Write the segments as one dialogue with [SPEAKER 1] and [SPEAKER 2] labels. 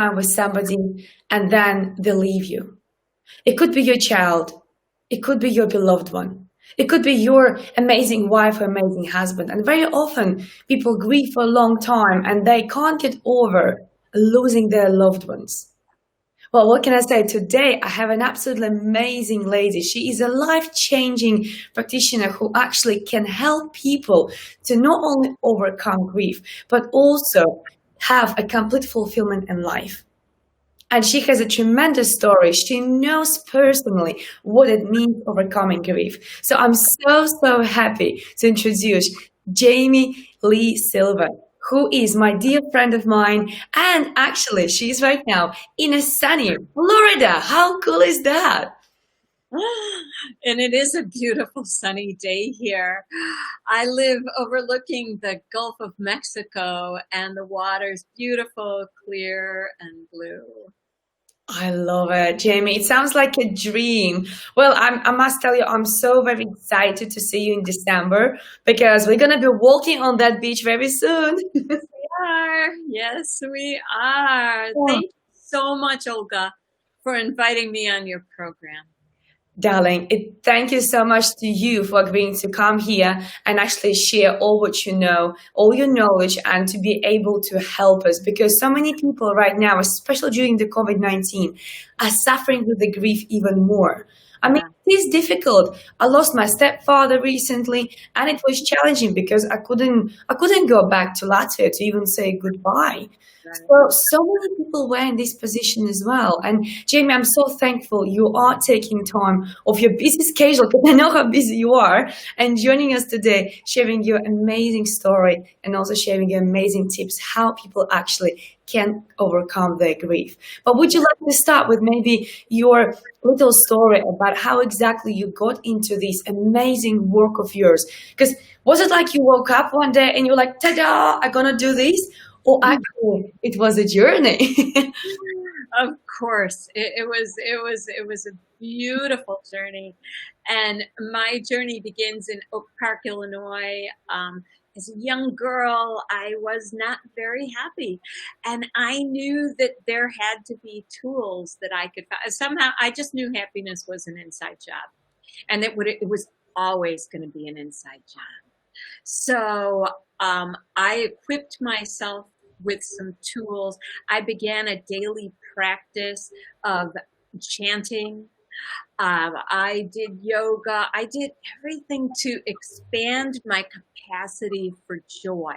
[SPEAKER 1] time with somebody and then they leave you. It could be your child. It could be your beloved one. It could be your amazing wife or amazing husband. And very often people grieve for a long time and they can't get over losing their loved ones. Well, what can I say? Today, I have an absolutely amazing lady. She is a life-changing practitioner who actually can help people to not only overcome grief, but also have a complete fulfillment in life. And she has a tremendous story. She knows personally what it means overcoming grief. So I'm so happy to introduce Jamie Lee Silva, who is my dear friend of mine. And actually, she's right now in a sunny Florida. How cool is that?
[SPEAKER 2] And it is a beautiful sunny day here. I live overlooking the Gulf of Mexico, and the water's beautiful, clear, and blue.
[SPEAKER 1] I love it, Jamie. It sounds like a dream. Well, I must tell you, I'm so very excited to see you in December because we're going to be walking on that beach very soon.
[SPEAKER 2] Yes, we are. Thank you so much, Olga, for inviting me on your program.
[SPEAKER 1] Darling, thank you so much to you for agreeing to come here and actually share all what you know, all your knowledge, and to be able to help us because so many people right now, especially during the COVID-19, are suffering with the grief even more. I mean, it is difficult. I lost my stepfather recently, and it was challenging because I couldn't go back to Latvia to even say goodbye. So many people were in this position as well. And Jamie, I'm so thankful you are taking time of your busy schedule, because I know how busy you are, and joining us today, sharing your amazing story and also sharing your amazing tips how people actually can overcome their grief. But would you like to start with maybe your little story about how exactly you got into this amazing work of yours? Because was it like you woke up one day and you're like, ta-da, I'm gonna do this? Or actually, it was a journey.
[SPEAKER 2] Of course, it was a beautiful journey, and my journey begins in Oak Park, Illinois. As a young girl, I was not very happy, and I knew that there had to be tools that I could find. Somehow, I just knew happiness was an inside job, and it was always going to be an inside job. So I equipped myself with some tools. I began a daily practice of chanting. I did yoga. I did everything to expand my capacity for joy.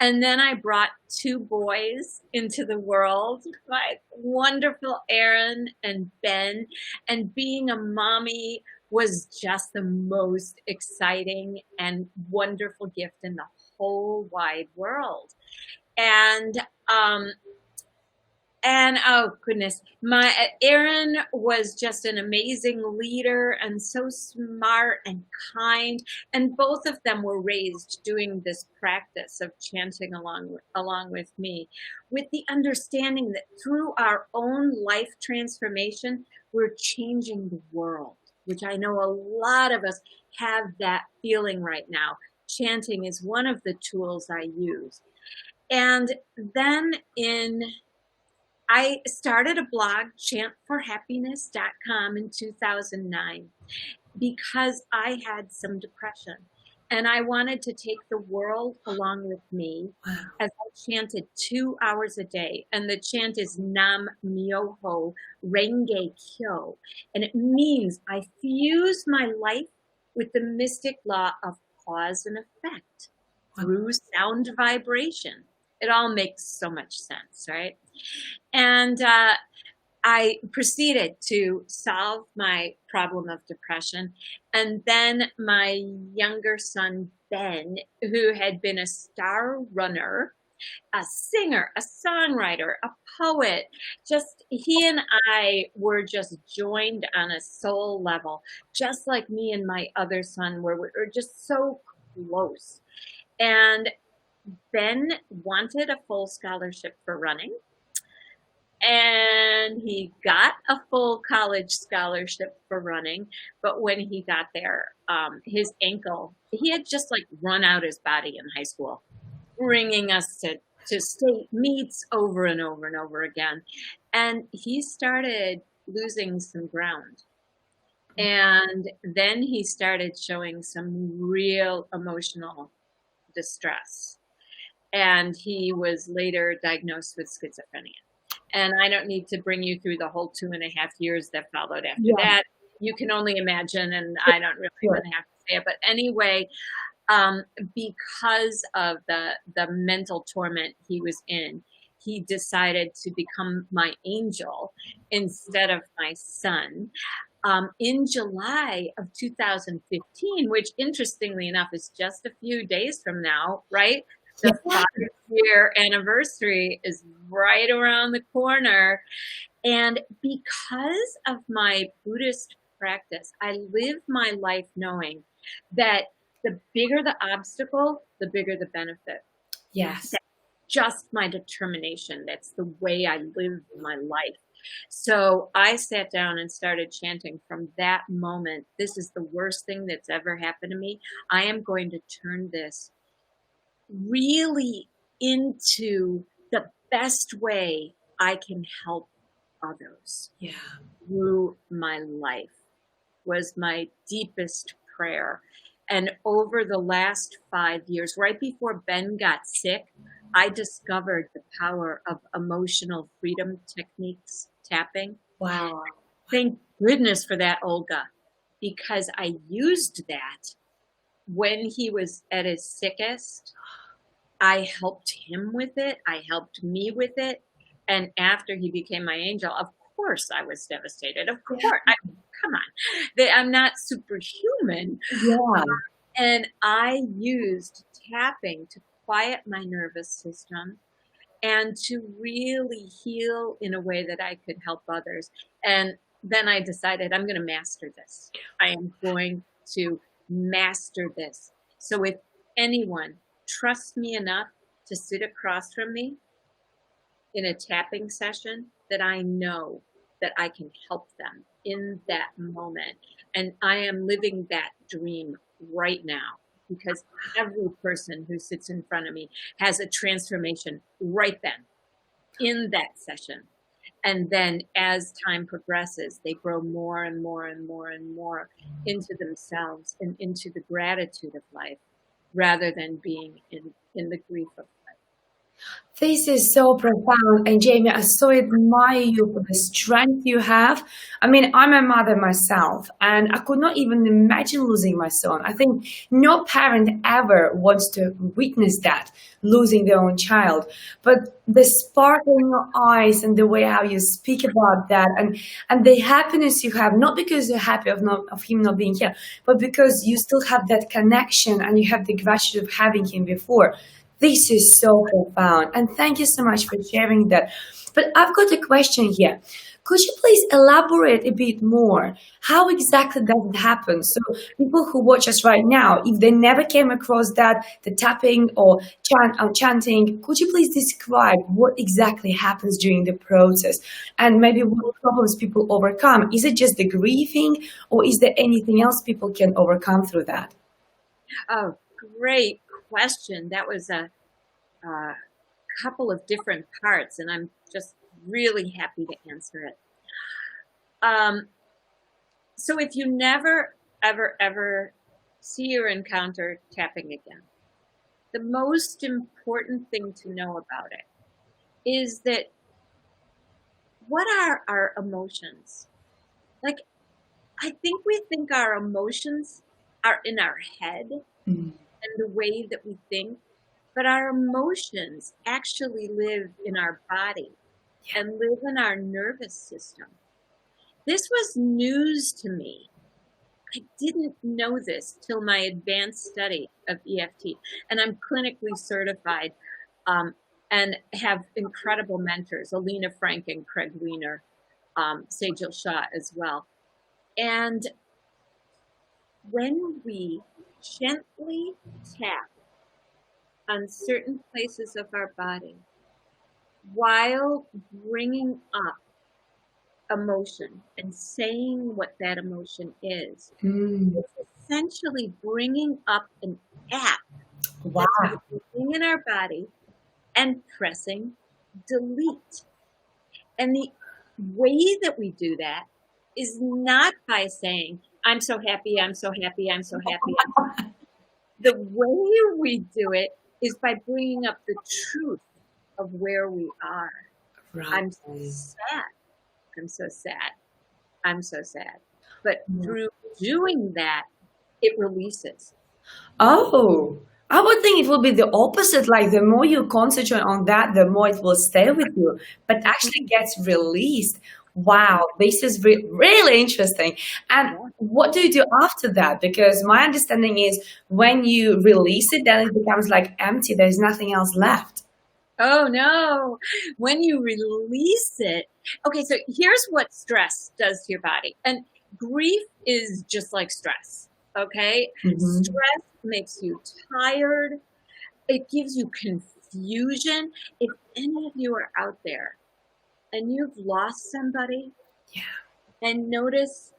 [SPEAKER 2] And then I brought two boys into the world, my wonderful Aaron and Ben. And being a mommy was just the most exciting and wonderful gift in the whole wide world. And um, and oh goodness, my Aaron was just an amazing leader and so smart and kind. And both of them were raised doing this practice of chanting along with me, with the understanding that through our own life transformation, we're changing the world, which I know a lot of us have that feeling right now. Chanting is one of the tools I use. And then I started a blog, chantforhappiness.com, in 2009 because I had some depression and I wanted to take the world along with me as I chanted 2 hours a day. And the chant is Nam Myoho Renge Kyo. And it means I fuse my life with the mystic law of cause and effect through sound vibration. It all makes so much sense, right? And I proceeded to solve my problem of depression. And then my younger son, Ben, who had been a star runner, a singer, a songwriter, a poet, just he and I were just joined on a soul level, just like me and my other son were. We were just so close. And Ben wanted a full scholarship for running, and he got a full college scholarship for running. But when he got there, his ankle, he had just like run out his body in high school, bringing us to to state meets over and over and over again. And he started losing some ground. And then he started showing some real emotional distress. And he was later diagnosed with schizophrenia. And I don't need to bring you through the whole 2.5 years that followed after
[SPEAKER 1] Yeah,
[SPEAKER 2] that. You can only imagine, and I don't really
[SPEAKER 1] sure.
[SPEAKER 2] even have to say it. But anyway, because of the mental torment he was in, he decided to become my angel instead of my son. In July of 2015, which interestingly enough is just a few days from now, right? The
[SPEAKER 1] Yeah.
[SPEAKER 2] 5-year anniversary is right around the corner. And because of my Buddhist practice, I live my life knowing that the bigger the obstacle, the bigger the benefit.
[SPEAKER 1] Yes.
[SPEAKER 2] That's just my determination. That's the way I live my life. So I sat down and started chanting from that moment. This is the worst thing that's ever happened to me. I am going to turn this really into the best way I can help others
[SPEAKER 1] Yeah.
[SPEAKER 2] through my life was my deepest prayer. And over the last 5 years, right before Ben got sick, I discovered the power of emotional freedom techniques, tapping.
[SPEAKER 1] Wow.
[SPEAKER 2] Thank goodness for that, Olga, because I used that when he was at his sickest. I helped him with it. I helped me with it. And after he became my angel, of course I was devastated. Of course. Come on. I'm not superhuman.
[SPEAKER 1] Yeah.
[SPEAKER 2] And I used tapping to quiet my nervous system and to really heal in a way that I could help others. And then I decided I'm going to master this. I am going to master this. So if anyone trusts me enough to sit across from me in a tapping session, that I know that I can help them in that moment. And I am living that dream right now because every person who sits in front of me has a transformation right then in that session. And then as time progresses, they grow more and more and more and more into themselves and into the gratitude of life rather than being in the grief of life.
[SPEAKER 1] This is so profound. And Jamie, I so admire you for the strength you have. I mean, I'm a mother myself, and I could not even imagine losing my son. I think no parent ever wants to witness that, losing their own child. But the sparkle in your eyes and the way how you speak about that and the happiness you have, not because you're happy of him not being here, but because you still have that connection and you have the gratitude of having him before. This is so profound. And thank you so much for sharing that. But I've got a question here. Could you please elaborate a bit more? How exactly does it happen? So people who watch us right now, if they never came across that, the tapping or chanting, could you please describe what exactly happens during the process and maybe what problems people overcome? Is it just the grieving or is there anything else people can overcome through that?
[SPEAKER 2] Oh, great question. That was a couple of different parts, and I'm just really happy to answer it. So if you never, ever, ever see or encounter tapping again, the most important thing to know about it is that what are our emotions? Like, I think we think our emotions are in our head
[SPEAKER 1] Mm.
[SPEAKER 2] and the way that we think, but our emotions actually live in our body and live in our nervous system. This was news to me. I didn't know this till my advanced study of EFT, and I'm clinically certified and have incredible mentors, Alina Frank and Craig Weiner, Sejal Shah as well. And when we gently tap on certain places of our body while bringing up emotion and saying what that emotion is,
[SPEAKER 1] Mm.
[SPEAKER 2] it's essentially bringing up an app
[SPEAKER 1] Wow.
[SPEAKER 2] that's moving in our body and pressing delete. And the way that we do that is not by saying, I'm so happy, I'm so happy, I'm so happy. The way we do it is by bringing up the truth of where we are.
[SPEAKER 1] Right.
[SPEAKER 2] I'm so sad. I'm so sad. I'm so sad. But through doing that, it releases.
[SPEAKER 1] Oh, I would think it will be the opposite. Like the more you concentrate on that, the more it will stay with you, but actually gets released. Wow, this is really interesting. And what do you do after that? Because my understanding is when you release it, then it becomes like empty. There's nothing else left.
[SPEAKER 2] Oh no. When you release it, okay, so here's what stress does to your body. And grief is just like stress, okay? Stress makes you tired. It gives you confusion. If any of you are out there and you've lost somebody, and notice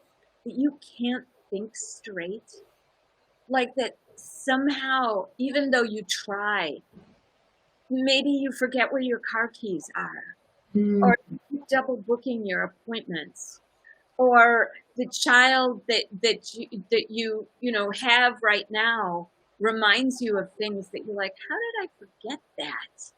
[SPEAKER 2] that you can't think straight, like that somehow, even though you try, maybe you forget where your car keys are, or double booking your appointments, or the child that you know have right now reminds you of things that you're like, how did I forget that?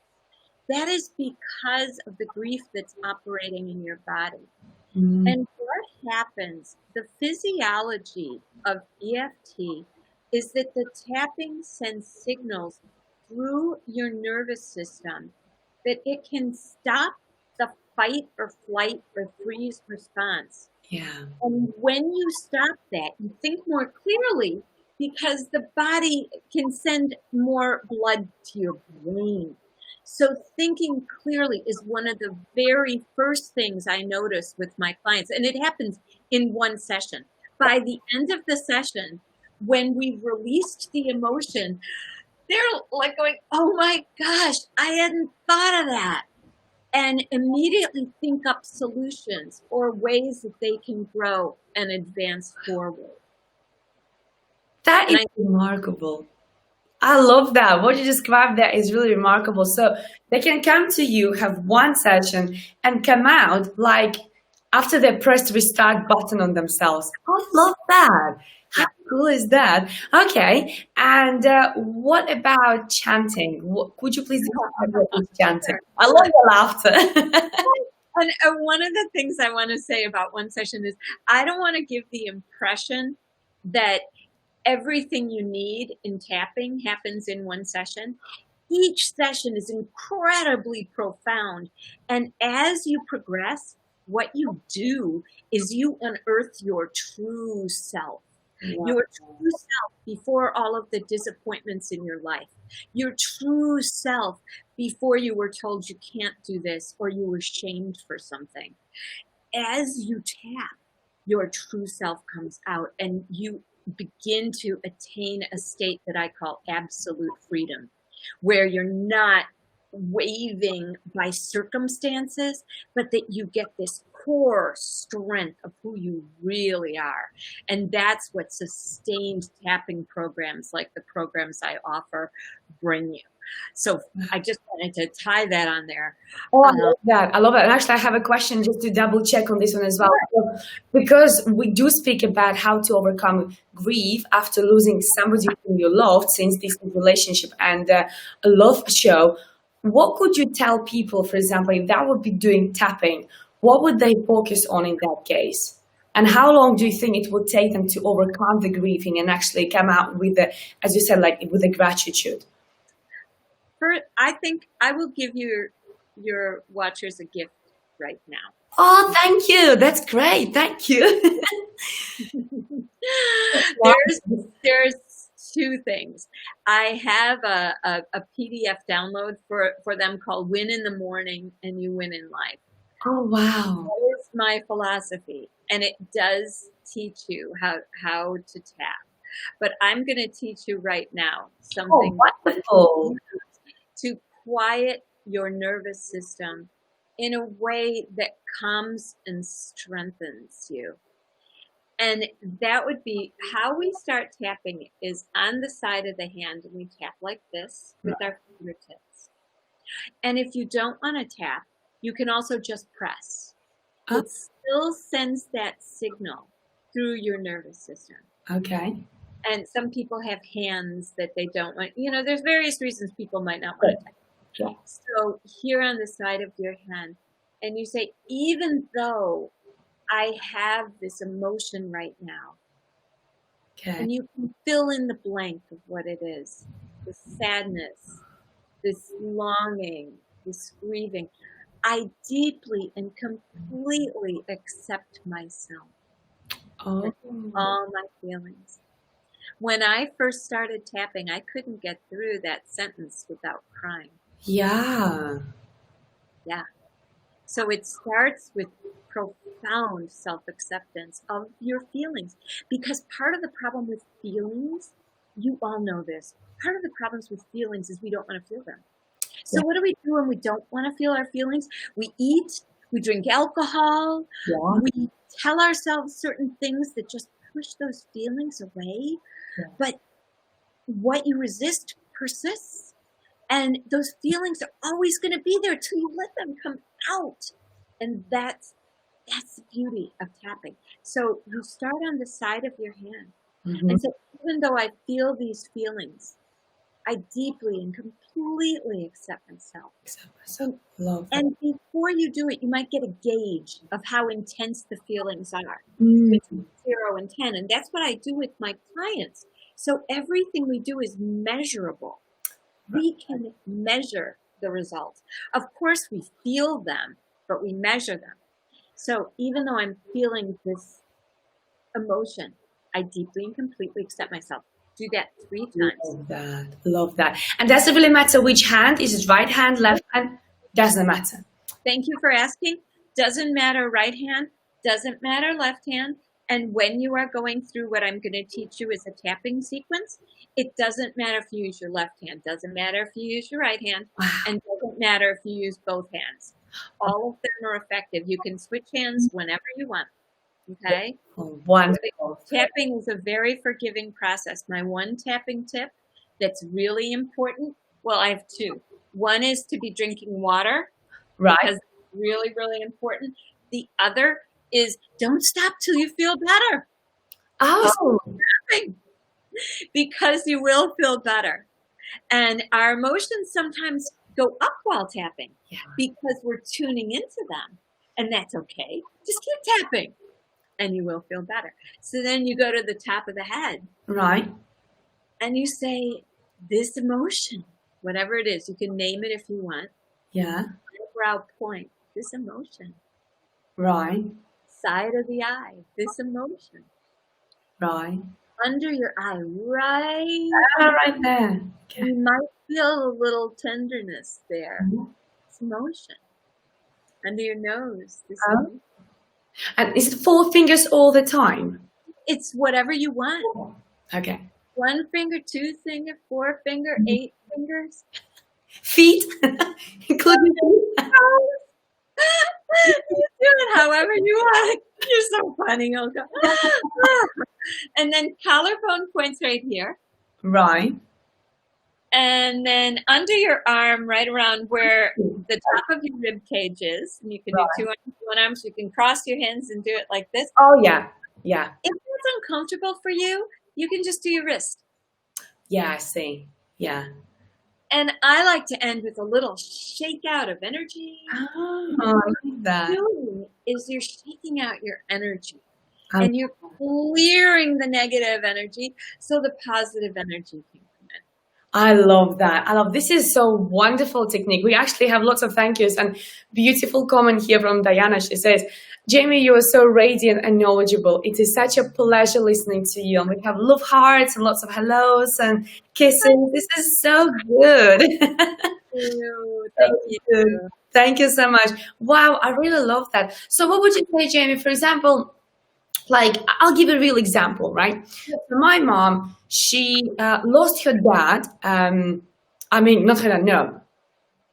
[SPEAKER 2] That is because of the grief that's operating in your body. And what happens, the physiology of EFT is that the tapping sends signals through your nervous system that it can stop the fight or flight or freeze response.
[SPEAKER 1] Yeah.
[SPEAKER 2] And when you stop that, you think more clearly because the body can send more blood to your brain. So thinking clearly is one of the very first things I notice with my clients. And it happens in one session. By the end of the session, when we've released the emotion, they're like going, oh my gosh, I hadn't thought of that. And immediately think up solutions or ways that they can grow and advance forward.
[SPEAKER 1] That is remarkable. I love that. What you described there is really remarkable. So they can come to you, have one session, and come out like after they pressed restart button on themselves. I love that. How cool is that? Okay. And what about chanting? Could you please describe what is chanting? I love the laughter.
[SPEAKER 2] And one of the things I want to say about one session is I don't want to give the impression that everything you need in tapping happens in one session. Each session is incredibly profound. And as you progress, what you do is you unearth your true self. Your true self before all of the disappointments in your life. Your true self before you were told you can't do this or you were shamed for something. As you tap, your true self comes out and you begin to attain a state that I call absolute freedom, where you're not waving by circumstances, but that you get this core strength of who you really are. And that's what sustained tapping programs like the programs I offer bring you. So I just wanted to tie that on there.
[SPEAKER 1] Oh, I love that. I love it. And actually, I have a question just to double check on this one as well. So, because we do speak about how to overcome grief after losing somebody whom you loved, since this is relationship and a love show. What could you tell people, for example, if that would be doing tapping, what would they focus on in that case? And how long do you think it would take them to overcome the grieving and actually come out with the, as you said, like with the gratitude?
[SPEAKER 2] I think I will give your watchers a gift right now.
[SPEAKER 1] Oh, thank you. That's great. Thank you.
[SPEAKER 2] There's two things. I have a PDF download for them called Win in the Morning and You Win in Life.
[SPEAKER 1] Oh, wow.
[SPEAKER 2] That is my philosophy. And it does teach you how to tap. But I'm going to teach you right now something
[SPEAKER 1] wonderful.
[SPEAKER 2] to quiet your nervous system in a way that calms and strengthens you. And that would be how we start tapping is on the side of the hand, and we tap like this with our fingertips. And if you don't want to tap, you can also just press.
[SPEAKER 1] Oh,
[SPEAKER 2] It still sends that signal through your nervous system.
[SPEAKER 1] okay.
[SPEAKER 2] And some people have hands that they don't want. There's various reasons people might not want to tap.
[SPEAKER 1] Yeah.
[SPEAKER 2] So here on the side of your hand, and you say, even though I have this emotion right now,
[SPEAKER 1] Okay.
[SPEAKER 2] and you can fill in the blank of what it is, this sadness, this longing, this grieving. I deeply and completely accept myself
[SPEAKER 1] Oh,
[SPEAKER 2] and all my feelings. When I first started tapping, I couldn't get through that sentence without crying.
[SPEAKER 1] yeah.
[SPEAKER 2] Yeah. So it starts with profound self-acceptance of your feelings. Because part of the problem with feelings, you all know this, part of the problems with feelings is we don't want to feel them. So
[SPEAKER 1] Yeah.
[SPEAKER 2] what do we do when we don't want to feel our feelings? We eat, we drink alcohol,
[SPEAKER 1] Yeah.
[SPEAKER 2] we tell ourselves certain things that just push those feelings away.
[SPEAKER 1] Yeah.
[SPEAKER 2] But what you resist persists. And those feelings are always going to be there till you let them come out. And that's the beauty of tapping. So you start on the side of your hand.
[SPEAKER 1] Mhm.
[SPEAKER 2] And so even though I feel these feelings, I deeply and completely accept myself.
[SPEAKER 1] Accept myself. Love that.
[SPEAKER 2] And before you do it, you might get a gauge of how intense the feelings are.
[SPEAKER 1] Mm.
[SPEAKER 2] Between 0 and 10. And that's what I do with my clients. So everything we do is measurable. We can measure the results. Of course, we feel them, but we measure them. So even though I'm feeling this emotion, I deeply and completely accept myself. Do that 3 times.
[SPEAKER 1] Love that. Love that. And does it really matter which hand? Is it right hand, left hand? Doesn't matter.
[SPEAKER 2] Thank you for asking. Doesn't matter right hand, doesn't matter left hand. And when you are going through what I'm going to teach you is a tapping sequence, it doesn't matter if you use your left hand, doesn't matter if you use your right hand,
[SPEAKER 1] Wow.
[SPEAKER 2] and doesn't matter if you use both hands. All of them are effective. You can switch hands whenever you want. Okay?
[SPEAKER 1] Oh, wonderful.
[SPEAKER 2] Tapping is a very forgiving process. My one tapping tip that's really important, well, I have 2. One is to be drinking water,
[SPEAKER 1] Right.
[SPEAKER 2] because it's really, really important. The other is don't stop till you feel better.
[SPEAKER 1] Oh,
[SPEAKER 2] Tapping, because you will feel better. And our emotions sometimes go up while tapping,
[SPEAKER 1] yeah.
[SPEAKER 2] because we're tuning into them. And that's okay. Just keep tapping and you will feel better. So then you go to the top of the head
[SPEAKER 1] Right.
[SPEAKER 2] and you say, this emotion, whatever it is, you can name it if you want.
[SPEAKER 1] Yeah.
[SPEAKER 2] Eyebrow point, this emotion.
[SPEAKER 1] Right.
[SPEAKER 2] Side of the eye, this emotion.
[SPEAKER 1] Right.
[SPEAKER 2] Under your eye, right.
[SPEAKER 1] Right there. Okay.
[SPEAKER 2] You might feel a little tenderness there.
[SPEAKER 1] Mhm.
[SPEAKER 2] It's emotion. Under your nose, this
[SPEAKER 1] Oh.
[SPEAKER 2] emotion.
[SPEAKER 1] And is it 4 fingers all the time?
[SPEAKER 2] It's whatever you want.
[SPEAKER 1] Okay.
[SPEAKER 2] 1 finger, 2 finger, 4 finger, 8 fingers.
[SPEAKER 1] Feet, including feet.
[SPEAKER 2] You do it however you want. You're so funny, Olga. And then collarbone points right here.
[SPEAKER 1] Right.
[SPEAKER 2] And then under your arm, right around where the top of your rib cage is. And you can do 2 arms, 1 arm, so you can cross your hands and do it like this.
[SPEAKER 1] Oh, yeah. Yeah.
[SPEAKER 2] If it's uncomfortable for you, you can just do your wrist.
[SPEAKER 1] Yeah, I see. Yeah.
[SPEAKER 2] And I like to end with a little shake out of energy.
[SPEAKER 1] Oh, I like that.
[SPEAKER 2] What you're doing is you're shaking out your energy.
[SPEAKER 1] Um,
[SPEAKER 2] And you're clearing the negative energy so the positive energy can come in.
[SPEAKER 1] I love that. I love this is so wonderful technique. We actually have lots of thank yous and beautiful comment here from Diana. She says, Jamie, you are so radiant and knowledgeable. It is such a pleasure listening to you. And we have love hearts and lots of hellos and kisses. This is so good.
[SPEAKER 2] Thank you.
[SPEAKER 1] Thank you so much. Wow, I really love that. So what would you say, Jamie, for example, like I'll give a real example, right? So my mom, she lost her dad. I mean, not her dad, no.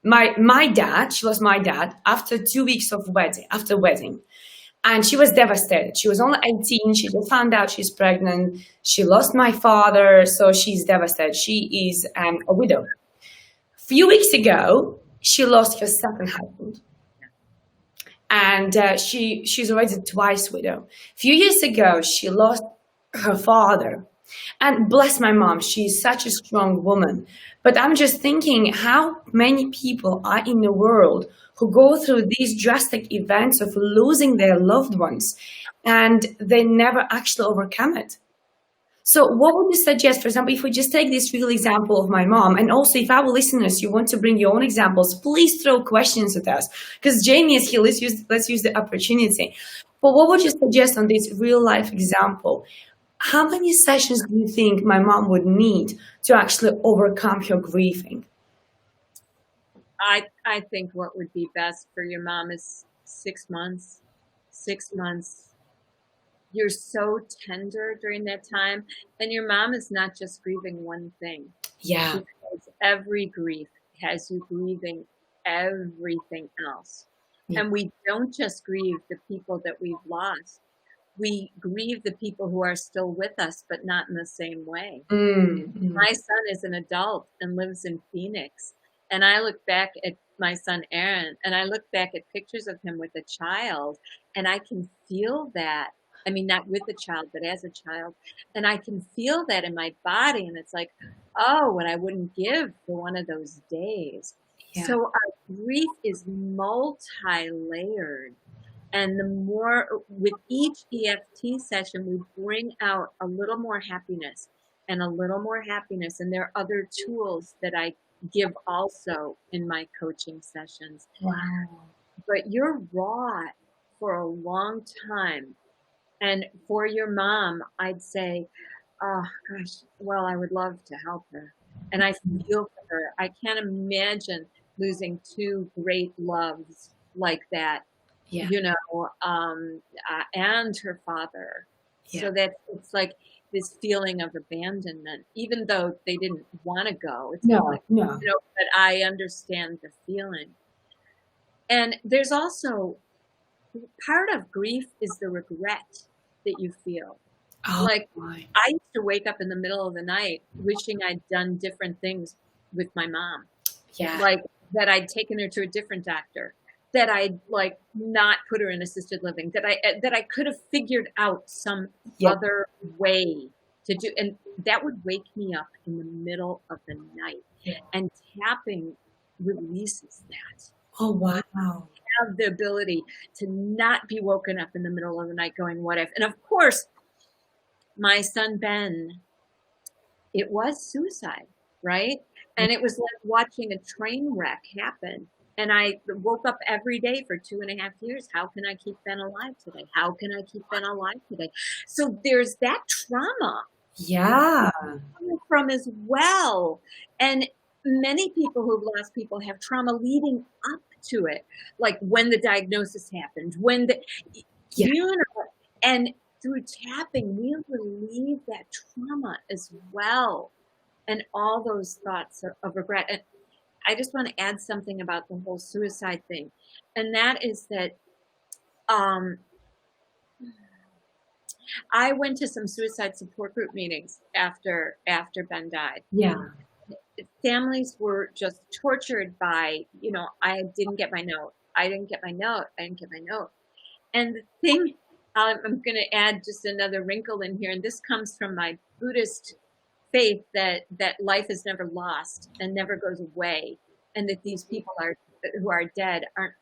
[SPEAKER 1] My dad, she lost my dad after 2 weeks of wedding. And she was devastated. She was only 18. She just found out she's pregnant. She lost my father, so she's devastated. She is a widow. A few weeks ago, she lost her second husband, and she's already twice widow. A few years ago, she lost her father, and bless my mom, she's such a strong woman. But I'm just thinking how many people are in the world who go through these drastic events of losing their loved ones, and they never actually overcome it. So, what would you suggest, for example, if we just take this real example of my mom, and also if our listeners, you want to bring your own examples, please throw questions at us. Because Jamie is here, let's use the opportunity. But what would you suggest on this real life example? How many sessions do you think my mom would need to actually overcome her grieving?
[SPEAKER 2] I think what would be best for your mom is 6 months. 6 months. You're so tender during that time, and your mom is not just grieving one thing.
[SPEAKER 1] Yeah.
[SPEAKER 2] Because every grief has you grieving everything else.
[SPEAKER 1] Yeah.
[SPEAKER 2] And we don't just grieve the people that we've lost. We grieve the people who are still with us, but not in the same way.
[SPEAKER 1] Mm-hmm.
[SPEAKER 2] My son is an adult and lives in Phoenix. And I look back at my son, Aaron, and I look back at pictures of him with a child, and I can feel that. I mean, not with a child, but as a child. And I can feel that in my body. And it's like, oh, what I wouldn't give for one of those days.
[SPEAKER 1] Yeah.
[SPEAKER 2] So our grief is multi-layered. And the more, with each EFT session, we bring out a little more happiness and a little more happiness. And there are other tools that I give also in my coaching sessions.
[SPEAKER 1] Wow.
[SPEAKER 2] But you're raw for a long time. And for your mom, I'd say, oh gosh, well, I would love to help her. And I feel for her. I can't imagine losing two great loves like that.
[SPEAKER 1] Yeah.
[SPEAKER 2] You know, and her father.
[SPEAKER 1] Yeah.
[SPEAKER 2] So that it's like this feeling of abandonment, even though they didn't want to go. It's
[SPEAKER 1] No,
[SPEAKER 2] not like,
[SPEAKER 1] no.
[SPEAKER 2] you know, but I understand the feeling. And there's also part of grief is the regret that you feel.
[SPEAKER 1] Oh,
[SPEAKER 2] Like
[SPEAKER 1] my.
[SPEAKER 2] I used to wake up in the middle of the night wishing I'd done different things with my mom.
[SPEAKER 1] Yeah.
[SPEAKER 2] Like that I'd taken her to a different doctor, that I'd like not put her in assisted living, that I could have figured out some other way to do, and that would wake me up in the middle of the night.
[SPEAKER 1] Yeah.
[SPEAKER 2] And tapping releases that.
[SPEAKER 1] Oh, wow.
[SPEAKER 2] Have the ability to not be woken up in the middle of the night going, what if? And of course, my son Ben, it was suicide, right? And it was like watching a train wreck happen. And I woke up every day for 2.5 years. How can I keep Ben alive today? How can I keep Ben alive today? So there's that trauma.
[SPEAKER 1] Yeah.
[SPEAKER 2] From as well. And many people who've lost people have trauma leading up to it. Like when the diagnosis happened, when the, you know, and through tapping, we relieve that trauma as well. And all those thoughts of regret. And I just want to add something about the whole suicide thing. And that is that I went to some suicide support group meetings after Ben died.
[SPEAKER 1] Yeah.
[SPEAKER 2] Families were just tortured by, you know, I didn't get my note. I didn't get my note. I didn't get my note. And the thing, I'm going to add just another wrinkle in here. And this comes from my Buddhist faith that life is never lost and never goes away, and that these people who are dead aren't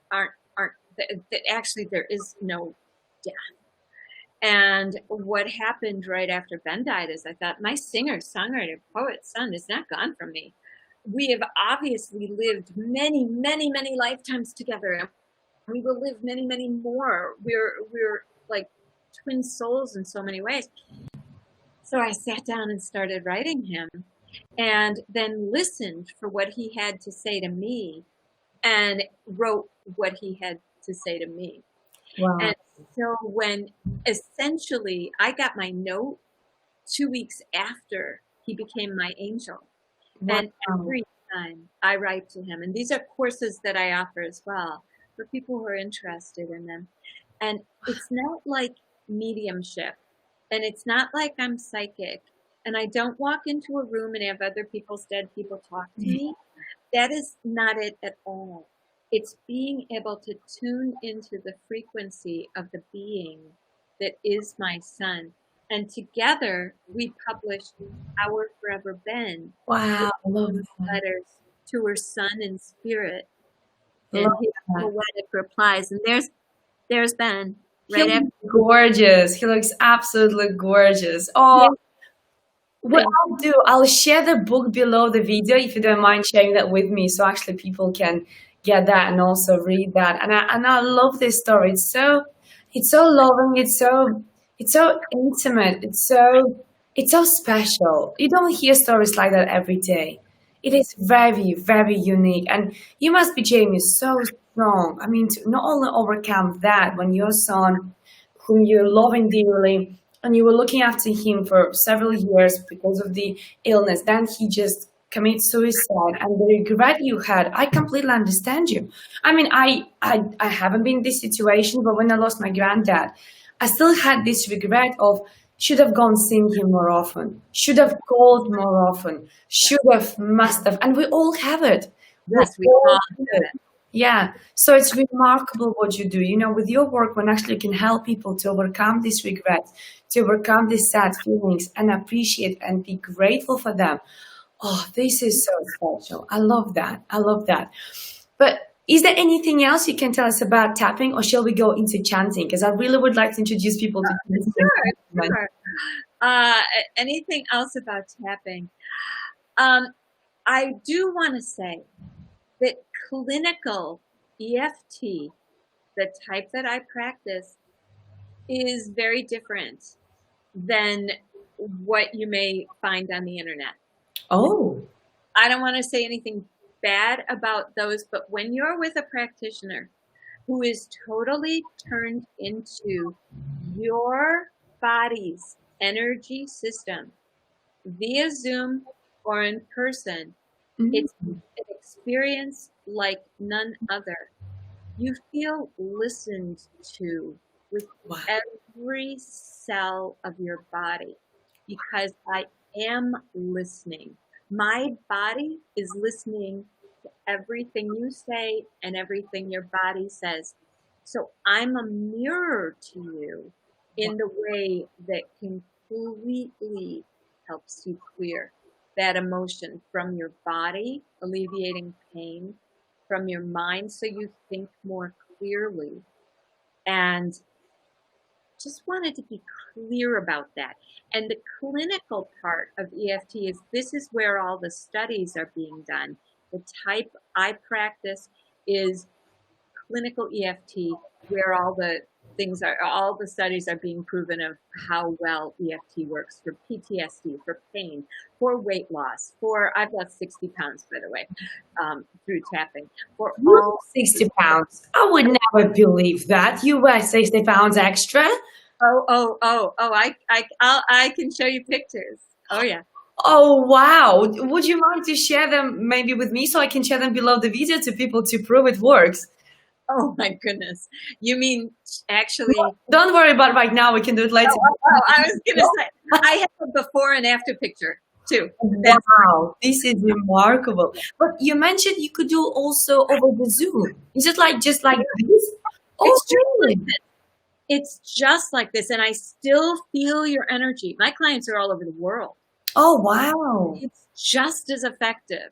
[SPEAKER 2] that actually there is no death. And what happened right after Ben died is I thought, my singer, songwriter, poet son is not gone from me. We have obviously lived many, many, many lifetimes together, and we will live many, many more. We're like twin souls in so many ways. So I sat down and started writing him, and then listened for what he had to say to me, and wrote what he had to say to me.
[SPEAKER 1] Wow.
[SPEAKER 2] And so when essentially I got my note 2 weeks after he became my angel.
[SPEAKER 1] Wow.
[SPEAKER 2] And every time I write to him, and these are courses that I offer as well for people who are interested in them. And it's not like mediumship. And it's not like I'm psychic, and I don't walk into a room and have other people's dead people talk to me. that is not it at all. It's being able to tune into the frequency of the being that is my son. And together we published Our Forever Ben,
[SPEAKER 1] Wow, love that.
[SPEAKER 2] letters to her son in spirit,
[SPEAKER 1] Love
[SPEAKER 2] and his
[SPEAKER 1] that.
[SPEAKER 2] poetic replies. And there's Ben
[SPEAKER 1] He
[SPEAKER 2] right
[SPEAKER 1] looks
[SPEAKER 2] after.
[SPEAKER 1] gorgeous. He looks absolutely gorgeous. Oh, what
[SPEAKER 2] Thank
[SPEAKER 1] I'll do, I'll share the book below the video if you don't mind sharing that with me, so actually people can get that and also read that. And I love this story. It's so loving. It's so intimate. It's so special. You don't hear stories like that every day. It is very, very unique. And you must be, Jamie, so strong. I mean, to not only overcome that when your son, whom you're loving dearly, and you were looking after him for several years because of the illness, then he just commits suicide, and the regret you had, I completely understand you. I mean, I haven't been in this situation, but when I lost my granddad, I still had this regret of should have gone seeing him more often, should have called more often, should have, must have, and we all have it. We
[SPEAKER 2] Yes, we
[SPEAKER 1] all
[SPEAKER 2] all
[SPEAKER 1] have
[SPEAKER 2] have
[SPEAKER 1] it.
[SPEAKER 2] it.
[SPEAKER 1] Yeah, so it's remarkable what you do, with your work, when actually you can help people to overcome these regrets, to overcome these sad feelings and appreciate and be grateful for them. Oh, this is so special. I love that. I love that. But is there anything else you can tell us about tapping, or shall we go into chanting? Because I really would like to introduce people to chanting.
[SPEAKER 2] Sure, sure. Uh, Anything else about tapping? Um, I do want to say that clinical EFT, the type that I practice, is very different than what you may find on the internet.
[SPEAKER 1] Oh,
[SPEAKER 2] I don't want to say anything bad about those, but when you're with a practitioner who is totally turned into your body's energy system via Zoom or in person,
[SPEAKER 1] mhm.
[SPEAKER 2] it's an experience like none other. You feel listened to with
[SPEAKER 1] Wow.
[SPEAKER 2] every cell of your body because I am listening. My body is listening to everything you say and everything your body says. So I'm a mirror to you in the way that completely helps you clear that emotion from your body, alleviating pain, from your mind so you think more clearly. And just wanted to be clear about that. And the clinical part of EFT is this is where all the studies are being done. The type I practice is clinical EFT, where all the studies are being proven of how well EFT works for PTSD, for pain, for weight loss, I've lost 60 pounds, by the way, through tapping, for all
[SPEAKER 1] 60 pounds. I would never believe that. You weigh 60 pounds extra?
[SPEAKER 2] I can show you pictures. Oh yeah.
[SPEAKER 1] Oh, wow. Would you mind to share them maybe with me so I can share them below the video to people to prove it works?
[SPEAKER 2] Oh my goodness. You mean actually?
[SPEAKER 1] Don't worry about it right now. We can do it later.
[SPEAKER 2] I was gonna say I have a before and after picture too.
[SPEAKER 1] Wow, this is remarkable. But you mentioned you could do also over the Zoom. Is it like just like this? Oh,
[SPEAKER 2] It's just
[SPEAKER 1] really?
[SPEAKER 2] like this. It's just like this, and I still feel your energy. My clients are all over the world.
[SPEAKER 1] Oh, wow.
[SPEAKER 2] It's just as effective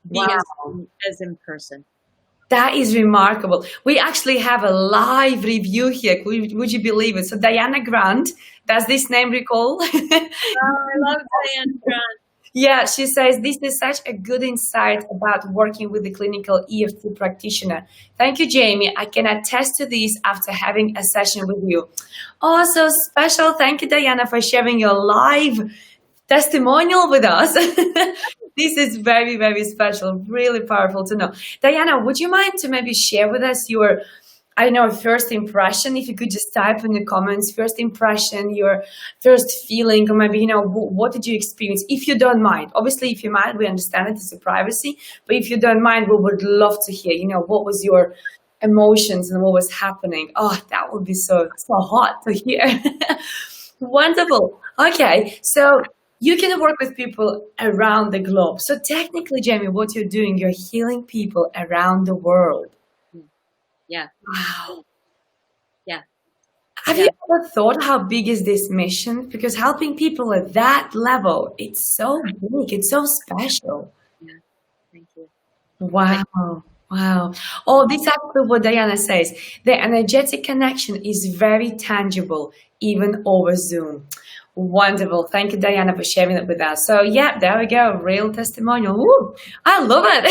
[SPEAKER 1] Wow.
[SPEAKER 2] via Zoom as in person.
[SPEAKER 1] That is remarkable. We actually have a live review here. Would you believe it? So Diana Grant, does this name recall?
[SPEAKER 2] Oh, I love Diane Grant.
[SPEAKER 1] Yeah, she says, this is such a good insight about working with the clinical EFT practitioner. Thank you, Jamie. I can attest to this after having a session with you. Oh, so special. Thank you, Diana, for sharing your live testimonial with us. This is very, very special, really powerful to know. Diana, would you mind to maybe share with us your, I don't know, first impression? If you could just type in the comments, first impression, your first feeling, or maybe, what did you experience? If you don't mind. Obviously, if you mind, we understand it, it's a privacy. But if you don't mind, we would love to hear, what was your emotions and what was happening. Oh, that would be so hot to hear. Wonderful. Okay, so You can work with people around the globe. So technically, Jamie, what you're doing, you're healing people around the world.
[SPEAKER 2] Yeah,
[SPEAKER 1] Wow.
[SPEAKER 2] yeah,
[SPEAKER 1] Have you
[SPEAKER 2] yeah,
[SPEAKER 1] ever thought how big is this mission? Because helping people at that level, it's so big, it's so special.
[SPEAKER 2] yeah. Thank you. Thank
[SPEAKER 1] Wow. Wow. Oh, this is actually what Diana says. The energetic connection is very tangible, even over Zoom. Wonderful. Thank you, Diana, for sharing it with us. So, yeah, there we go. Real testimonial. Woo, I love it.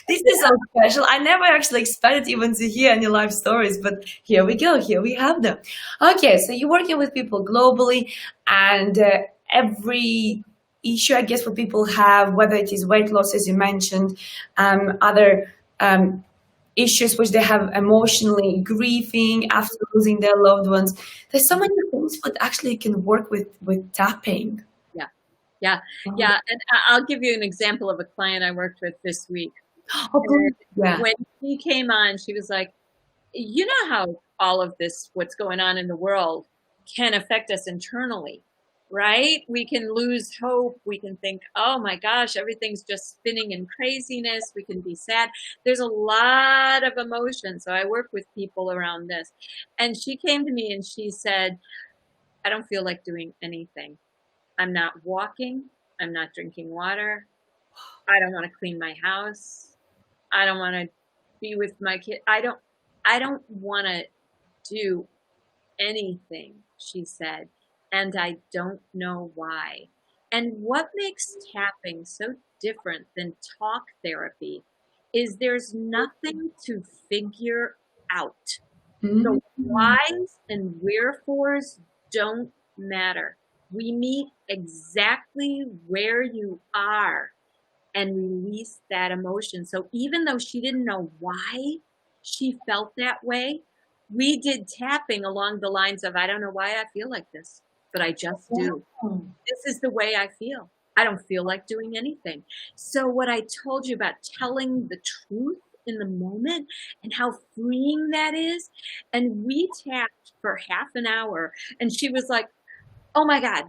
[SPEAKER 1] This is so special. I never actually expected even to hear any life stories, but here we go. Here we have them. Okay, so you're working with people globally, and every issue, I guess, what people have, whether it is weight loss, as you mentioned, other issues which they have emotionally, grieving after losing their loved ones. There's so many things that actually can work with tapping.
[SPEAKER 2] yeah, yeah, yeah. And I'll give you an example of a client I worked with this week.
[SPEAKER 1] Oh,
[SPEAKER 2] And
[SPEAKER 1] yeah.
[SPEAKER 2] when she came on, she was like, you know how all of this, what's going on in the world, can affect us internally, right? We can lose hope. We can think, oh my gosh, everything's just spinning in craziness. We can be sad. There's a lot of emotion. So I work with people around this. And she came to me and she said, I don't feel like doing anything. I'm not walking. I'm not drinking water. I don't want to clean my house. I don't want to be with my kid. I don't want to do anything, she said, and I don't know why. And what makes tapping so different than talk therapy is there's nothing to figure out.
[SPEAKER 1] Mm.
[SPEAKER 2] The whys and wherefores don't matter. We meet exactly where you are and release that emotion. So even though she didn't know why she felt that way, we did tapping along the lines of, I don't know why I feel like this, but I just do.
[SPEAKER 1] Wow.
[SPEAKER 2] This is the way I feel. I don't feel like doing anything. So what I told you about telling the truth in the moment and how freeing that is. And we tapped for half an hour and she was like, oh my God,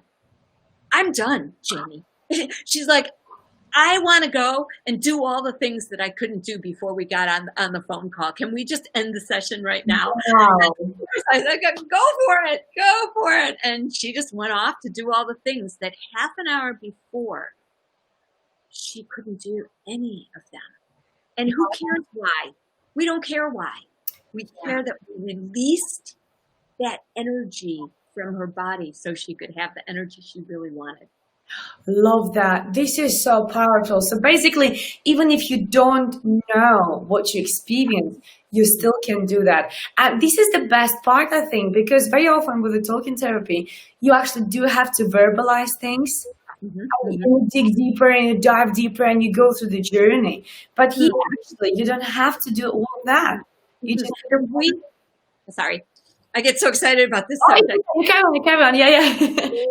[SPEAKER 2] I'm done, Jamie. She's like, I want to go and do all the things that I couldn't do before we got on the phone call. Can we just end the session right now?
[SPEAKER 1] Wow.
[SPEAKER 2] I was like, go for it. And she just went off to do all the things that half an hour before she couldn't do any of them. And who cares why? We don't care why. We care that we released that energy from her body so she could have the energy she really wanted.
[SPEAKER 1] Love that. This is so powerful. So basically, even if you don't know what you experience, you still can do that. And this is the best part, I think, because very often with the talking therapy, you actually do have to verbalize things. You dig deeper and you dive deeper and you go through the journey. But here, actually, you don't have to do all of that. You just
[SPEAKER 2] Sorry, I get so excited about this
[SPEAKER 1] oh,
[SPEAKER 2] subject.
[SPEAKER 1] you carry on. Yeah.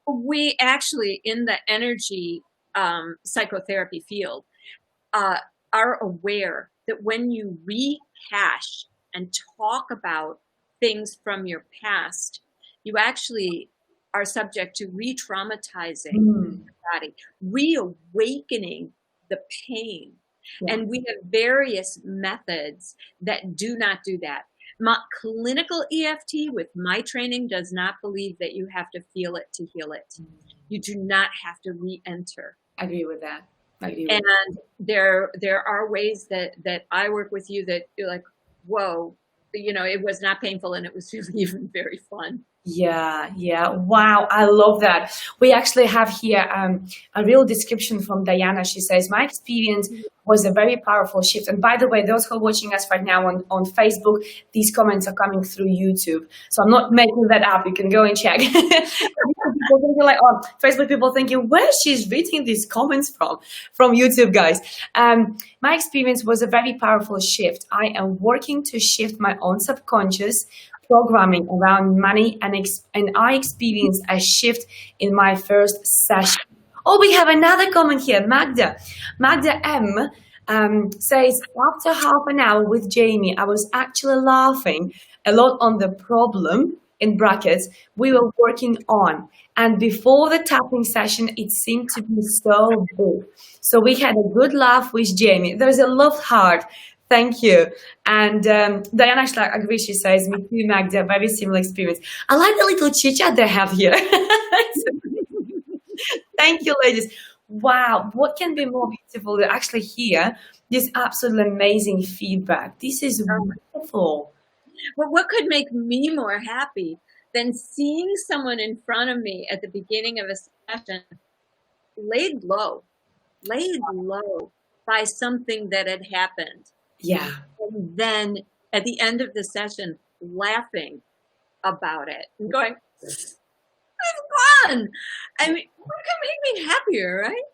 [SPEAKER 2] We actually, in the energy psychotherapy field, are aware that when you rehash and talk about things from your past, you actually are subject to re-traumatizing your body, reawakening the pain.
[SPEAKER 1] Yeah.
[SPEAKER 2] And we have various methods that do not do that. My clinical EFT with my training does not believe that you have to feel it to heal it. You do not have to re-enter.
[SPEAKER 1] I agree with that.
[SPEAKER 2] And there are ways that I work with you that you're like, whoa, it was not painful and it was really even very fun.
[SPEAKER 1] Yeah. Wow, I love that. We actually have here a real description from Diana. She says, my experience was a very powerful shift. And by the way, those who are watching us right now on Facebook, these comments are coming through YouTube. So I'm not making that up. You can go and check. People thinking like, oh, Facebook people thinking, where she's reading these comments from YouTube, guys. My experience was a very powerful shift. I am working to shift my own subconscious programming around money, and I experienced a shift in my first session. Oh, we have another comment here. Magda M says, after half an hour with Jamie, I was actually laughing a lot on the problem in brackets, we were working on. And before the tapping session, it seemed to be so big. So we had a good laugh with Jamie. There's a love heart. Thank you. And Diana actually agrees. She says, "Me too, Magda. Very similar experience." I like the little chit chat they have here. Thank you, ladies. Wow, what can be more beautiful to actually hear this absolutely amazing feedback? This is wonderful.
[SPEAKER 2] But what could make me more happy than seeing someone in front of me at the beginning of a session laid low, laid low by something that had happened.
[SPEAKER 1] Yeah.
[SPEAKER 2] And then at the end of the session, laughing about it and going, it's fun. I mean, what can make me happier, right?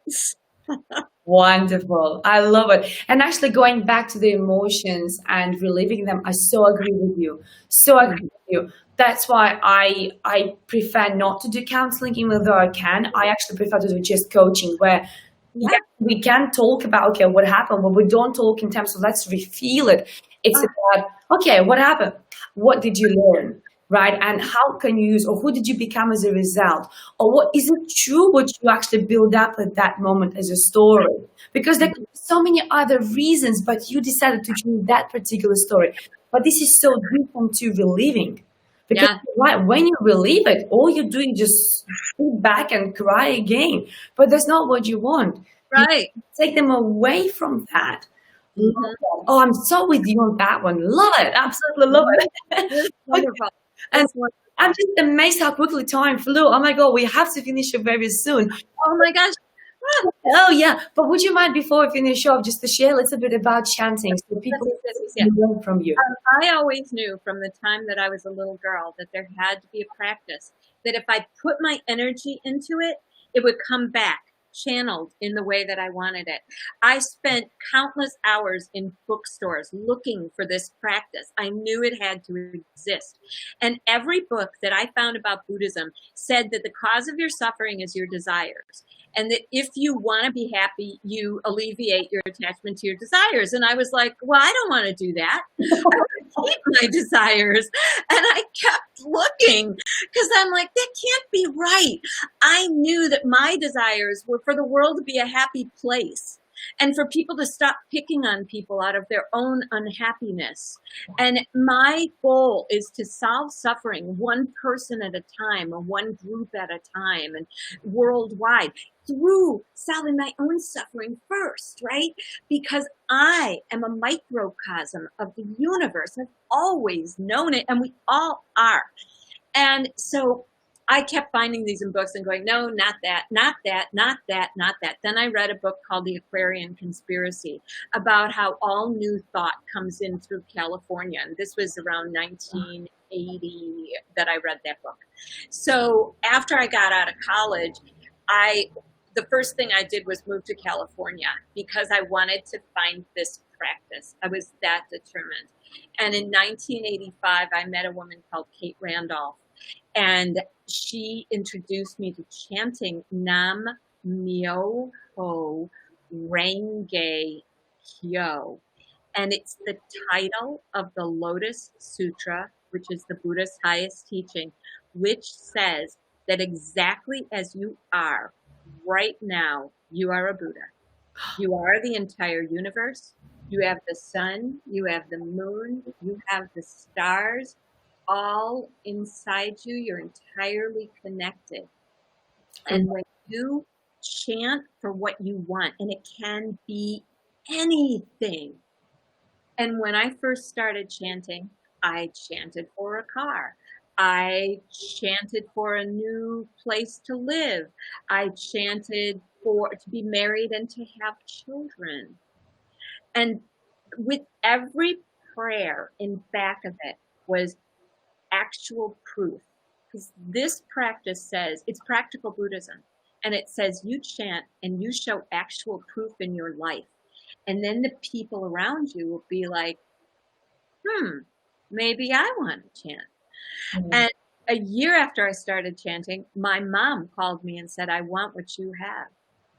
[SPEAKER 1] Wonderful. I love it. And actually going back to the emotions and reliving them, I so agree with you. So agree with you. That's why I prefer not to do counseling, even though I can. I actually prefer to do just coaching where
[SPEAKER 2] Yeah.
[SPEAKER 1] we can talk about, okay, what happened, but we don't talk in terms of let's refeel it. It's about, okay, what happened? What did you learn? Right? And how can you use, or who did you become as a result? Or what is it true what you actually build up at that moment as a story? Because there could be so many other reasons, but you decided to choose that particular story. But this is so different to reliving. Because when you relive it, all you do is just sit back and cry again. But that's not what you want.
[SPEAKER 2] Right.
[SPEAKER 1] You take them away from that. Love that. Oh, I'm so with you on that one. Love it. Absolutely love it.
[SPEAKER 2] It's wonderful.
[SPEAKER 1] And
[SPEAKER 2] It's wonderful.
[SPEAKER 1] I'm just amazed how quickly time flew. Oh my God, we have to finish it very soon.
[SPEAKER 2] Oh my gosh.
[SPEAKER 1] Oh yeah, but would you mind before we finish off just to share a little bit about chanting so people can learn from you?
[SPEAKER 2] I always knew from the time that I was a little girl that there had to be a practice, that if I put my energy into it, it would come back channeled in the way that I wanted it. I spent countless hours in bookstores looking for this practice. I knew it had to exist. And every book that I found about Buddhism said that the cause of your suffering is your desires. And that if you want to be happy, you alleviate your attachment to your desires. And I was like, well, I don't want to do that. I want to keep my desires. And I kept looking because I'm like, that can't be right. I knew that my desires were for the world to be a happy place and for people to stop picking on people out of their own unhappiness. And my goal is to solve suffering one person at a time or one group at a time and worldwide through solving my own suffering first, right? Because I am a microcosm of the universe. I've always known it, and we all are. And so I kept finding these in books and going, no, not that, not that, not that, not that. Then I read a book called The Aquarian Conspiracy about how all new thought comes in through California. And this was around 1980 that I read that book. So after I got out of college, the first thing I did was move to California because I wanted to find this practice. I was that determined. And in 1985, I met a woman called Kate Randolph. And she introduced me to chanting Nam Myoho Renge Kyo. And it's the title of the Lotus Sutra, which is the Buddha's highest teaching, which says that exactly as you are right now, you are a Buddha. You are the entire universe. You have the sun, you have the moon, you have the stars, all inside you. You're entirely connected. And when you chant for what you want, and it can be anything. And when I first started chanting, I chanted for a car. I chanted for a new place to live. I chanted to be married and to have children. And with every prayer in back of it was actual proof. Because this practice says, it's practical Buddhism. And it says you chant and you show actual proof in your life. And then the people around you will be like, maybe I want to chant. Mm-hmm. And a year after I started chanting, my mom called me and said, I want what you have.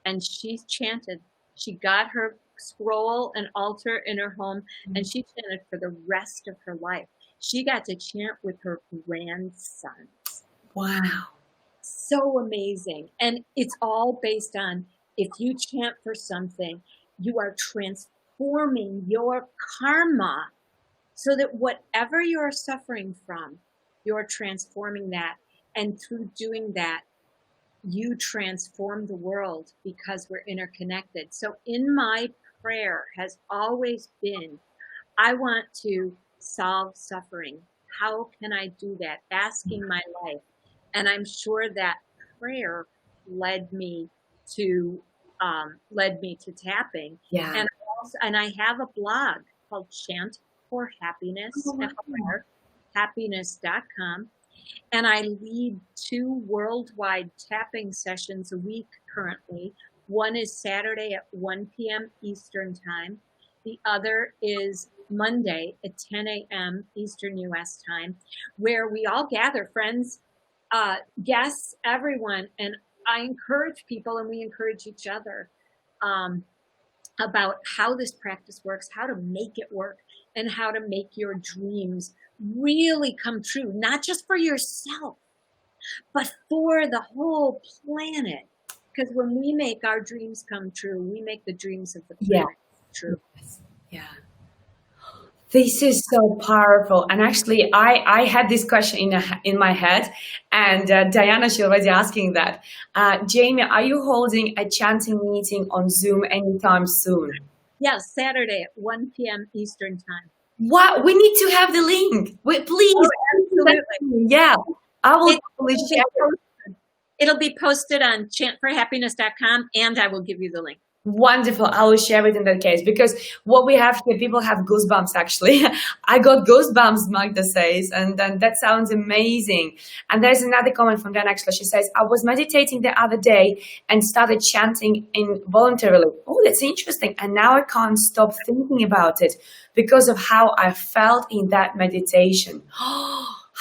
[SPEAKER 2] And she chanted. She got her scroll and altar in her home, and she chanted for the rest of her life. She got to chant with her grandsons.
[SPEAKER 1] Wow.
[SPEAKER 2] So amazing. And it's all based on, if you chant for something, you are transforming your karma so that whatever you're suffering from, you're transforming that. And through doing that, you transform the world because we're interconnected. So in my prayer has always been, I want to solve suffering. How can I do that? Asking my life. And I'm sure that prayer led me to tapping.
[SPEAKER 1] Yeah.
[SPEAKER 2] And I have a blog called Chant for Happiness,
[SPEAKER 1] Oh, wow.
[SPEAKER 2] happiness.com. And I lead 2 worldwide tapping sessions a week currently. One is Saturday at 1 p.m. Eastern Time. The other is Monday at 10 a.m. Eastern U.S. Time, where we all gather, friends, guests, everyone. And I encourage people, and we encourage each other about how this practice works, how to make it work, and how to make your dreams really come true, not just for yourself, but for the whole planet. Because when we make our dreams come true, we make the dreams of the planet true.
[SPEAKER 1] Yeah. This is so powerful. And actually, I had this question in my head, and Diana, she already asking that. Jamie, are you holding a chanting meeting on Zoom anytime soon?
[SPEAKER 2] Yes, Saturday at 1 p.m. Eastern Time.
[SPEAKER 1] What? We need to have the link. Please.
[SPEAKER 2] Oh, absolutely.
[SPEAKER 1] Yeah. I will totally share it.
[SPEAKER 2] It'll be posted on chantforhappiness.com, and I will give you the link.
[SPEAKER 1] Wonderful. I will share it in that case, because what we have here, people have goosebumps actually. I got goosebumps, Magda says, and that sounds amazing. And there's another comment from Jen actually. She says, I was meditating the other day and started chanting involuntarily. Oh, that's interesting. And now I can't stop thinking about it because of how I felt in that meditation.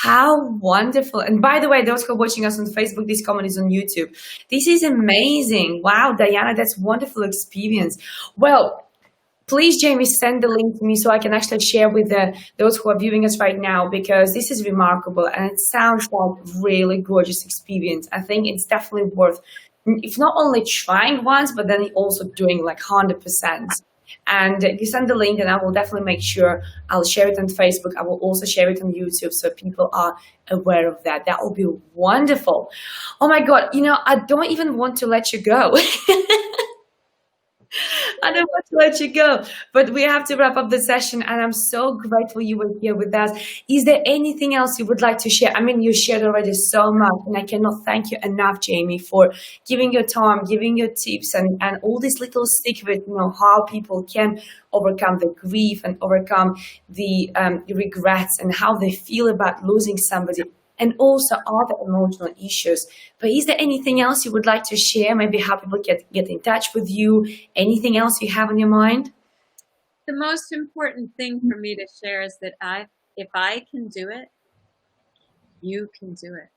[SPEAKER 1] How wonderful. And by the way, those who are watching us on Facebook, this comment is on YouTube. This is amazing. Wow, Diana, that's wonderful experience. Well, please, Jamie, send the link to me so I can actually share with those who are viewing us right now, because this is remarkable and it sounds like a really gorgeous experience. I think it's definitely worth, if not only trying once, but then also doing like 100%. And you send the link and I will definitely make sure I'll share it on Facebook. I will also share it on YouTube so people are aware of that. That will be wonderful. Oh my God, I don't even want to let you go. I don't want to let you go, but we have to wrap up the session, and I'm so grateful you were here with us. Is there anything else you would like to share? I mean, you shared already so much, and I cannot thank you enough, Jamie, for giving your time, giving your tips, and all these little secrets, how people can overcome the grief and overcome the regrets and how they feel about losing somebody, and also other emotional issues. But is there anything else you would like to share? Maybe how people get in touch with you? Anything else you have on your mind?
[SPEAKER 2] The most important thing for me to share is that if I can do it, you can do it.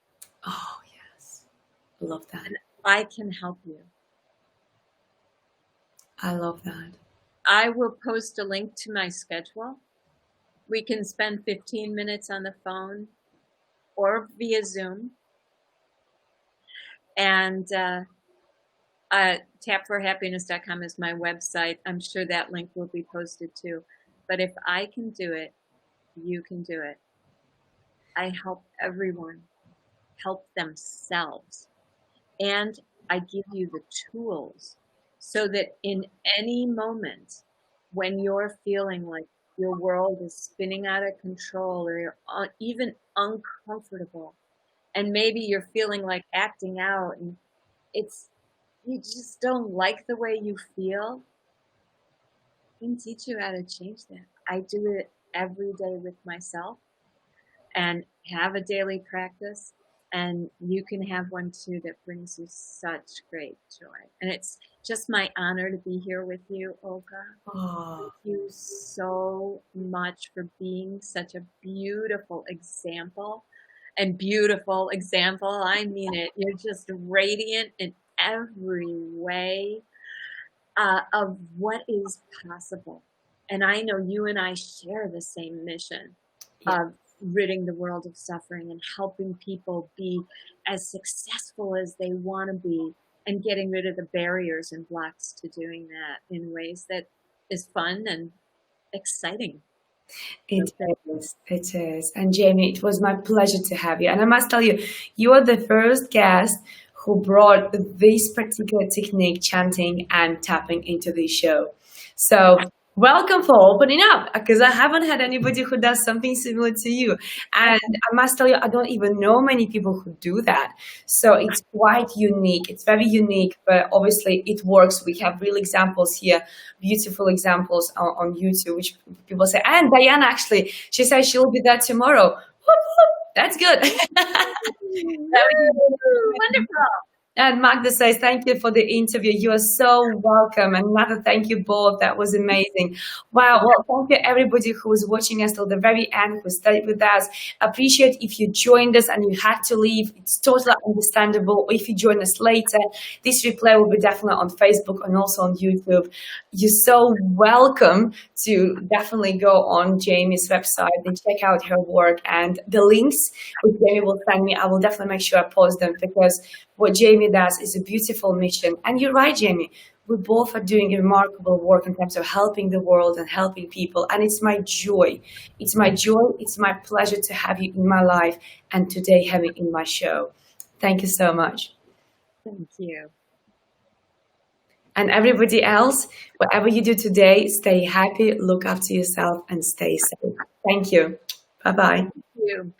[SPEAKER 1] Oh, yes. Love that.
[SPEAKER 2] And I can help you.
[SPEAKER 1] I love that.
[SPEAKER 2] I will post a link to my schedule. We can spend 15 minutes on the phone or via Zoom. And tapforhappiness.com is my website. I'm sure that link will be posted too. But if I can do it, you can do it. I help everyone help themselves. And I give you the tools so that in any moment when you're feeling like your world is spinning out of control, or you're even uncomfortable, and maybe you're feeling like acting out, and you just don't like the way you feel, I can teach you how to change that. I do it every day with myself and have a daily practice, and you can have one too that brings you such great joy. And it's just my honor to be here with you, Olga.
[SPEAKER 1] Oh.
[SPEAKER 2] Thank you so much for being such a beautiful example. And beautiful example, I mean it. You're just radiant in every way of what is possible. And I know you and I share the same mission of ridding the world of suffering and helping people be as successful as they want to be, and getting rid of the barriers and blocks to doing that in ways that is fun and exciting.
[SPEAKER 1] It is. It is. And Jamie, it was my pleasure to have you. And I must tell you, you are the first guest who brought this particular technique, chanting and tapping, into the show. So welcome for opening up, because I haven't had anybody who does something similar to you. And I must tell you, I don't even know many people who do that. So it's quite unique. It's very unique, but obviously it works. We have real examples here, beautiful examples on YouTube, which people say. And Diana, actually, she says she'll be there tomorrow. Whoop, whoop. That's good.
[SPEAKER 2] Wonderful.
[SPEAKER 1] And Magda says, thank you for the interview. You are so welcome. And Magda, thank you both. That was amazing. Wow. Well, thank you everybody who was watching us till the very end, who stayed with us. Appreciate if you joined us and you had to leave. It's totally understandable. Or if you join us later, this replay will be definitely on Facebook and also on YouTube. You're so welcome to definitely go on Jamie's website and check out her work, and the links which Jamie will send me, I will definitely make sure I post them, because what Jamie does is a beautiful mission. And you're right, Jamie, we both are doing remarkable work in terms of helping the world and helping people. And it's my joy. It's my joy. It's my pleasure to have you in my life and today have you in my show. Thank you so much.
[SPEAKER 2] Thank you.
[SPEAKER 1] And everybody else, whatever you do today, stay happy, look after yourself, and stay safe. Thank you. Bye-bye.
[SPEAKER 2] Thank you.